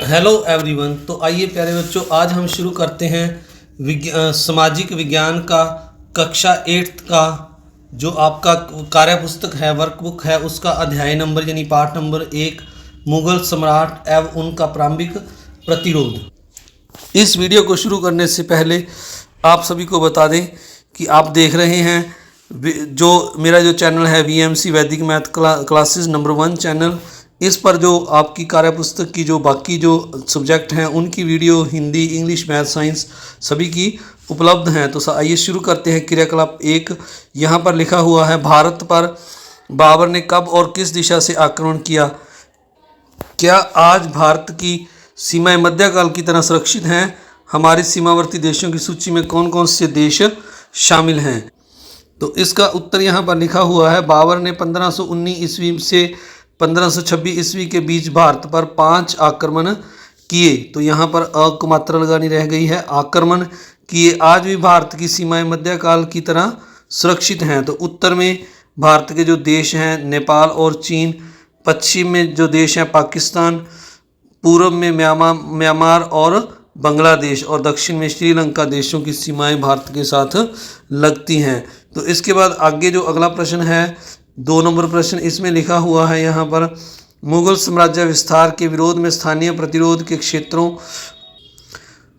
Hello everyone. तो आइए प्यारे बच्चों, आज हम शुरू करते हैं सामाजिक विज्ञान का कक्षा 8 का जो आपका कार्य पुस्तक है, वर्कबुक है, उसका अध्याय नंबर यानी पाठ नंबर 1 मुगल सम्राट एवं उनका प्रारंभिक प्रतिरोध। इस वीडियो को शुरू करने से पहले आप सभी को बता दें कि आप देख रहे हैं जो मेरा जो चैनल है VMC वैदिक मैथ क्लासेस नंबर 1 चैनल। इस पर जो आपकी कार्य पुस्तक की जो बाकी जो सब्जेक्ट हैं उनकी video Hindi, English, math, science सभी की उपलब्ध हैं। तो आइए शुरू करते हैं। क्रियाकलाप 1 यहाँ पर लिखा हुआ है, भारत पर बाबर ने कब और किस दिशा से आक्रमण किया? क्या आज भारत की सीमाएं मध्यकाल की तरह सुरक्षित हैं? हमारे सीमावर्ती देशों की सूची में कौन कौन से देश शामिल हैं? तो इसका उत्तर यहाँ पर लिखा हुआ है, बाबर ने 1519 ईस्वी से 1526 ईस्वी के बीच भारत पर 5 आक्रमण किए। तो यहाँ पर अ को मात्रा लगानी रह गई है, आक्रमण किए। आज भी भारत की सीमाएं मध्यकाल की तरह सुरक्षित हैं। तो उत्तर में भारत के जो देश हैं नेपाल और चीन, पश्चिम में जो देश हैं पाकिस्तान, पूर्व में म्यांमार और बांग्लादेश और दक्षिण में श्रीलंका देशों की सीमाएं भारत के साथ लगती हैं। तो इसके बाद आगे जो अगला प्रश्न है 2 नंबर प्रश्न, इसमें लिखा हुआ है यहाँ पर, मुगल साम्राज्य विस्तार के विरोध में स्थानीय प्रतिरोध के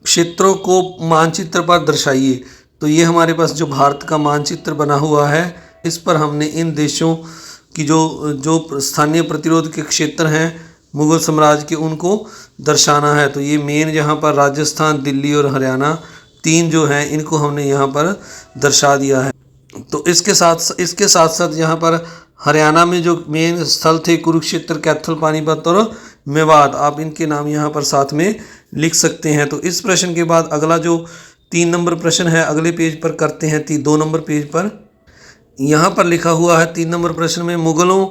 क्षेत्रों को मानचित्र पर दर्शाइए। तो ये हमारे पास जो भारत का मानचित्र बना हुआ है, इस पर हमने इन देशों की जो स्थानीय प्रतिरोध के क्षेत्र हैं मुगल साम्राज्य के, उनको दर्शाना है। तो ये मेन यहाँ पर राजस्थान, दिल्ली और हरियाणा 3 जो हैं इनको हमने यहाँ पर दर्शा दिया है। तो इसके साथ साथ यहाँ पर हरियाणा में जो मेन स्थल थे कुरुक्षेत्र, कैथल, पानीपत और मेवात, आप इनके नाम यहाँ पर साथ में लिख सकते हैं। तो इस प्रश्न के बाद अगला जो 3 नंबर प्रश्न है अगले पेज पर करते हैं। 2 नंबर पेज पर यहाँ पर लिखा हुआ है 3 नंबर प्रश्न में, मुगलों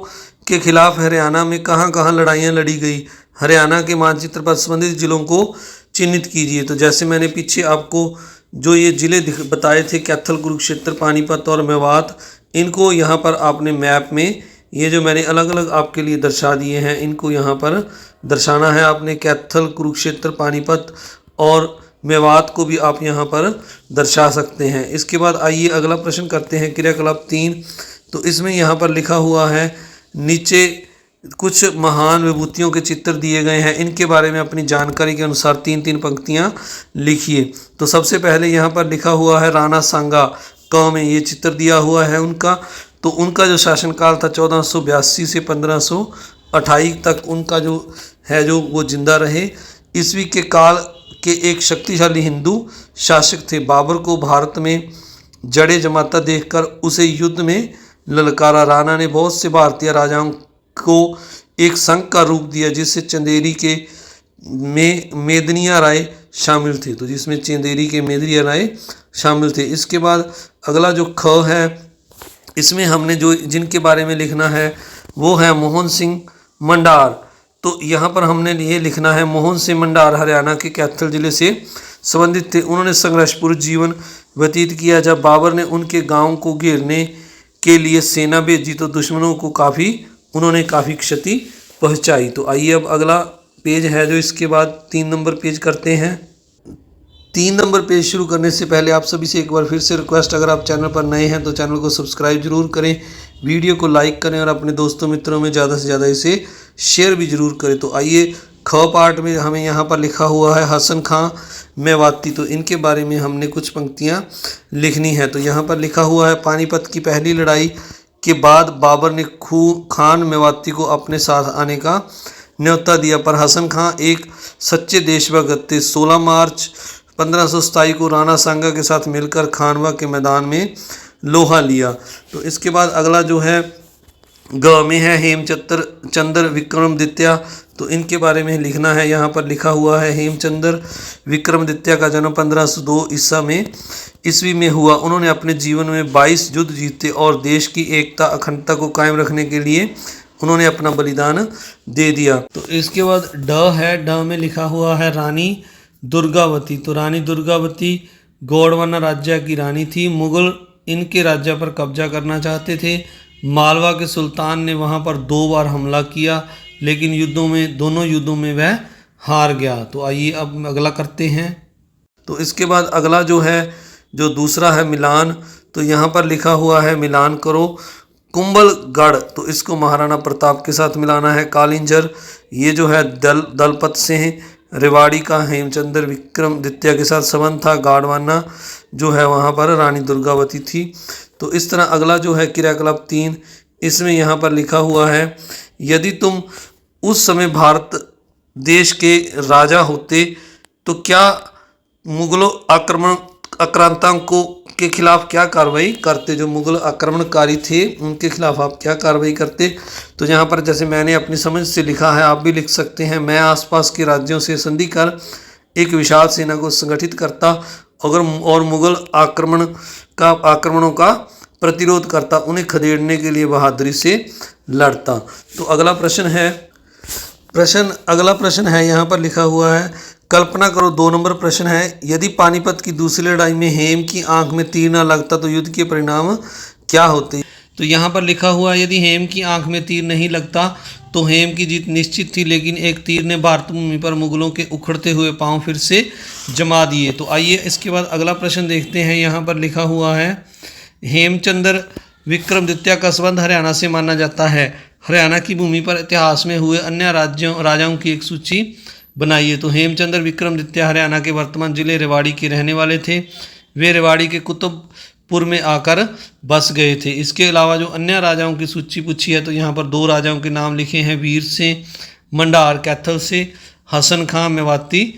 के खिलाफ हरियाणा में कहाँ कहाँ लड़ाइयाँ लड़ी गई? हरियाणा के मानचित्र पर संबंधित जिलों को चिन्हित कीजिए। तो जैसे मैंने पीछे आपको जो ये ज़िले बताए थे, कैथल, कुरुक्षेत्र, पानीपत और मेवात, इनको यहाँ पर आपने मैप में ये जो मैंने अलग अलग आपके लिए दर्शा दिए हैं इनको यहाँ पर दर्शाना है आपने। कैथल, कुरुक्षेत्र, पानीपत और मेवात को भी आप यहाँ पर दर्शा सकते हैं। इसके बाद आइए अगला प्रश्न करते हैं, क्रियाकलाप 3। तो इसमें यहाँ पर लिखा हुआ है, नीचे कुछ महान विभूतियों के चित्र दिए गए हैं, इनके बारे में अपनी जानकारी के अनुसार 3-3 पंक्तियाँ लिखिए। तो सबसे पहले यहाँ पर लिखा हुआ है राणा सांगा क में ये चित्र दिया हुआ है उनका। तो उनका जो शासनकाल था 1482 से 1528 तक उनका जो है जो वो जिंदा रहे। ईस्वी के काल के एक शक्तिशाली हिंदू शासक थे। बाबर को भारत में जड़ें जमाता देखकर उसे युद्ध में ललकारा। राणा ने बहुत से भारतीय राजाओं को एक संघ का रूप दिया जिससे चंदेरी के मेदिनिया राय शामिल थे। तो जिसमें चंदेरी के मेदिनिया राय शामिल थे। इसके बाद अगला जो ख है, इसमें हमने जो जिनके बारे में लिखना है वो है मोहन सिंह मंडार। तो यहाँ पर हमने ये लिखना है, मोहन सिंह मंडार हरियाणा के कैथल जिले से संबंधित थे। उन्होंने संघर्षपूर्ण जीवन व्यतीत किया। जब बाबर ने उनके गांव को घेरने के लिए सेना भेजी तो दुश्मनों को उन्होंने काफ़ी क्षति पहुंचाई। तो आइए अब अगला पेज है जो इसके बाद 3 नंबर पेज करते हैं। 3 नंबर पेज शुरू करने से पहले आप सभी से एक बार फिर से रिक्वेस्ट, अगर आप चैनल पर नए हैं तो चैनल को सब्सक्राइब जरूर करें, वीडियो को लाइक करें और अपने दोस्तों मित्रों में ज़्यादा से ज़्यादा इसे शेयर भी जरूर करें। तो आइए ख पार्ट में हमें यहाँ पर लिखा हुआ है हसन खां मेवाती। तो इनके बारे में हमने कुछ पंक्तियाँ लिखनी है। तो यहाँ पर लिखा हुआ है, पानीपत की पहली लड़ाई के बाद बाबर ने खान मेवाती को अपने साथ आने का न्योता दिया, पर हसन खां एक सच्चे देशभक्त थे। 16 मार्च 1527 को राणा सांगा के साथ मिलकर खानवा के मैदान में लोहा लिया। तो इसके बाद अगला जो है ग में है हेमचंद्र विक्रमादित्य। तो इनके बारे में लिखना है। यहाँ पर लिखा हुआ है, हेमचंद्र विक्रमादित्य का जन्म 1502 ईस्वी में हुआ। उन्होंने अपने जीवन में 22 युद्ध जीते और देश की एकता अखंडता को कायम रखने के लिए उन्होंने अपना बलिदान दे दिया। तो इसके बाद ड है, ड में लिखा हुआ है रानी दुर्गावती। तो रानी दुर्गावती गोंडवाना राज्य की रानी थी। मुगल इनके राज्य पर कब्जा करना चाहते थे। मालवा के सुल्तान ने वहां पर 2 बार हमला किया, लेकिन दोनों युद्धों में वह हार गया। तो आइए अब अगला करते हैं। तो इसके बाद अगला जो है, जो दूसरा है मिलान, तो यहाँ पर लिखा हुआ है मिलान करो कुंभलगढ़, तो इसको महाराणा प्रताप के साथ मिलाना है। कालिंजर ये जो है दलपत सिंह रेवाड़ी का हेमचंद्र विक्रमादित्य के साथ संबंध था। गाड़वाना जो है वहाँ पर रानी दुर्गावती थी। तो इस तरह अगला जो है क्रियाकलाप 3, इसमें यहाँ पर लिखा हुआ है यदि तुम उस समय भारत देश के राजा होते तो क्या मुगलों आक्रांताओं के खिलाफ क्या कार्रवाई करते। जो मुगल आक्रमणकारी थे उनके खिलाफ आप क्या कार्रवाई करते। तो यहाँ पर जैसे मैंने अपनी समझ से लिखा है, आप भी लिख सकते हैं। मैं आसपास के राज्यों से संधि कर एक विशाल सेना को संगठित करता और मुगल आक्रमणों का प्रतिरोध करता, उन्हें खदेड़ने के लिए बहादुरी से लड़ता। तो अगला प्रश्न है यहाँ पर लिखा हुआ है कल्पना करो, 2 नंबर प्रश्न है, यदि पानीपत की दूसरी लड़ाई में हेम की आंख में तीर न लगता तो युद्ध के परिणाम क्या होते। तो यहाँ पर लिखा हुआ है यदि हेम की आंख में तीर नहीं लगता तो हेम की जीत निश्चित थी, लेकिन एक तीर ने भारत भूमि पर मुगलों के उखड़ते हुए पांव फिर से जमा दिए। तो आइए इसके बाद अगला प्रश्न देखते हैं। यहाँ पर लिखा हुआ है हेमचंद्र विक्रमादित्य का संबंध हरियाणा से माना जाता है। हरियाणा की भूमि पर इतिहास में हुए अन्य राजाओं की एक सूची बनाइए। तो हेमचंद्र विक्रमादित्य हरियाणा के वर्तमान जिले रेवाड़ी के रहने वाले थे। वे रेवाड़ी के कुतुबपुर में आकर बस गए थे। इसके अलावा जो अन्य राजाओं की सूची पूछी है, तो यहाँ पर 2 राजाओं के नाम लिखे हैं, वीर से मंडार कैथल से, हसन खां मेवाती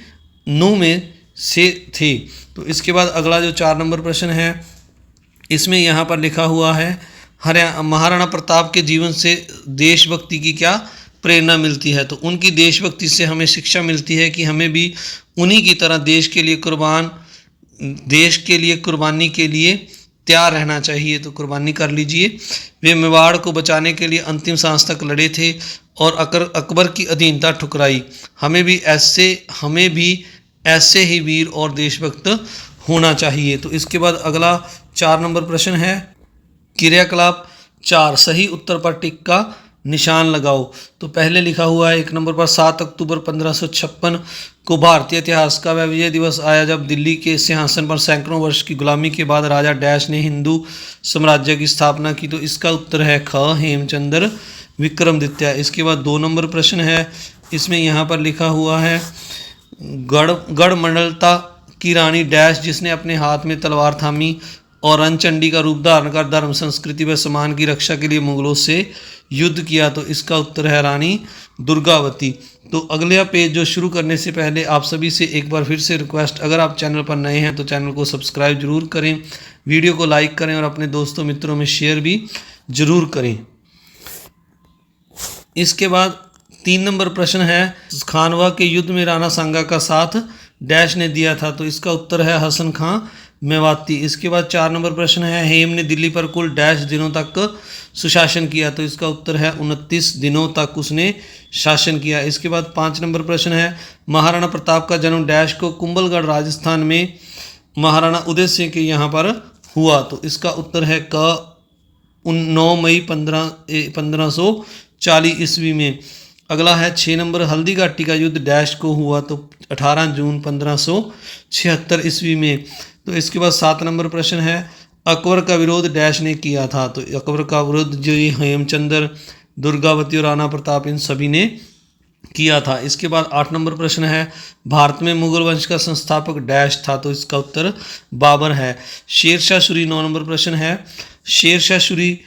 नू में से थे। तो इसके बाद अगला जो 4 नंबर प्रश्न है, इसमें यहाँ पर लिखा हुआ है महाराणा प्रताप के जीवन से देशभक्ति की क्या प्रेरणा मिलती है। तो उनकी देशभक्ति से हमें शिक्षा मिलती है कि हमें भी उन्हीं की तरह देश के लिए कुर्बानी के लिए तैयार रहना चाहिए। तो कुर्बानी कर लीजिए। वे मेवाड़ को बचाने के लिए अंतिम सांस तक लड़े थे और अकबर की अधीनता ठुकराई। हमें भी ऐसे ही वीर और देशभक्त होना चाहिए। तो इसके बाद अगला 4 नंबर प्रश्न है क्रियाकलाप 4, सही उत्तर पर टिक का निशान लगाओ। तो पहले लिखा हुआ है 1 नंबर पर 7 अक्टूबर 1556 को भारतीय इतिहास का वह विजय दिवस आया जब दिल्ली के सिंहासन पर सैकड़ों वर्ष की गुलामी के बाद राजा डैश ने हिंदू साम्राज्य की स्थापना की। तो इसका उत्तर है ख हेमचंद्र विक्रमादित्य। इसके बाद 2 नंबर प्रश्न है, इसमें यहाँ पर लिखा हुआ है गढ़मंडलता की रानी डैश जिसने अपने हाथ में तलवार थामी और रणचंडी का रूप धारण कर धर्म संस्कृति व सम्मान की रक्षा के लिए मुगलों से युद्ध किया। तो इसका उत्तर है रानी दुर्गावती। तो अगला पेज जो शुरू करने से पहले आप सभी से एक बार फिर से रिक्वेस्ट, अगर आप चैनल पर नए हैं तो चैनल को सब्सक्राइब जरूर करें, वीडियो को लाइक करें और अपने दोस्तों मित्रों में शेयर भी जरूर करें। इसके बाद 3 नंबर प्रश्न है खानवा के युद्ध में राणा सांगा का साथ डैश ने दिया था। तो इसका उत्तर है हसन खां मेवाती। इसके बाद 4 नंबर प्रश्न है हेम ने दिल्ली पर कुल डैश दिनों तक सुशासन किया। तो इसका उत्तर है 29 दिनों तक उसने शासन किया। इसके बाद 5 नंबर प्रश्न है महाराणा प्रताप का जन्म डैश को कुंभलगढ़ राजस्थान में महाराणा उदय सिंह के यहाँ पर हुआ। तो इसका उत्तर है क 9 मई 1540 ईस्वी में। अगला है 6 नंबर हल्दी घाटी का युद्ध डैश को हुआ। तो 18 जून 1576 ईस्वी में। तो इसके बाद 7 नंबर प्रश्न है अकबर का विरोध डैश ने किया था। तो अकबर का विरोध जो हेमचंद्र दुर्गावती और राणा प्रताप इन सभी ने किया था। इसके बाद 8 नंबर प्रश्न है भारत में मुगल वंश का संस्थापक डैश था। तो इसका उत्तर बाबर है। शेरशाह सूरी 9 नंबर प्रश्न है शेरशाह सूरी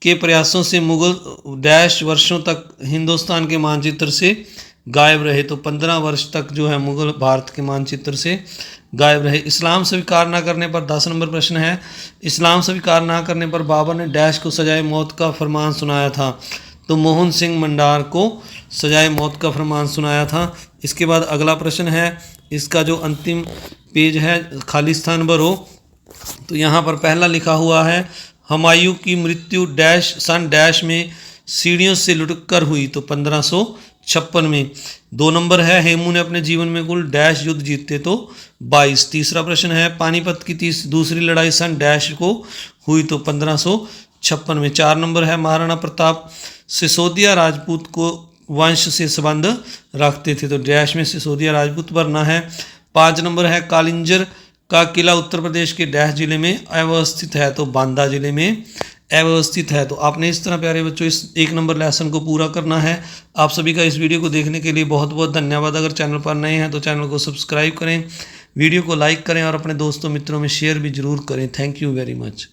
के प्रयासों से मुगल डैश वर्षों तक हिंदुस्तान के मानचित्र से गायब रहे। तो 15 वर्ष तक जो है मुगल भारत के मानचित्र से गायब रहे। इस्लाम स्वीकार न करने पर 10 नंबर प्रश्न है इस्लाम स्वीकार न करने पर बाबर ने डैश को सजाए मौत का फरमान सुनाया था। तो मोहन सिंह मंडार को सजाए मौत का फरमान सुनाया था। इसके बाद अगला प्रश्न है, इसका जो अंतिम पेज है खाली स्थान भरो। तो यहाँ पर पहला लिखा हुआ है हुमायूं की मृत्यु डैश सन डैश में सीढ़ियों से लुढ़क हुई। तो 1556 में। 2 नंबर है हेमू ने अपने जीवन में कुल डैश युद्ध जीते। तो 22। तीसरा प्रश्न है पानीपत की दूसरी लड़ाई सन डैश को हुई। तो 1556 में। 4 नंबर है महाराणा प्रताप सिसोदिया राजपूत को वंश से संबंध रखते थे। तो डैश में सिसोदिया राजपूत भरना है। 5 नंबर है कालिंजर का किला उत्तर प्रदेश के डैश जिले में अवस्थित है, तो बांदा जिले में अवस्थित है। तो आपने इस तरह प्यारे बच्चों इस 1 नंबर लेसन को पूरा करना है। आप सभी का इस वीडियो को देखने के लिए बहुत बहुत धन्यवाद। अगर चैनल पर नए हैं तो चैनल को सब्सक्राइब करें, वीडियो को लाइक करें और अपने दोस्तों मित्रों में शेयर भी जरूर करें। Thank you very much.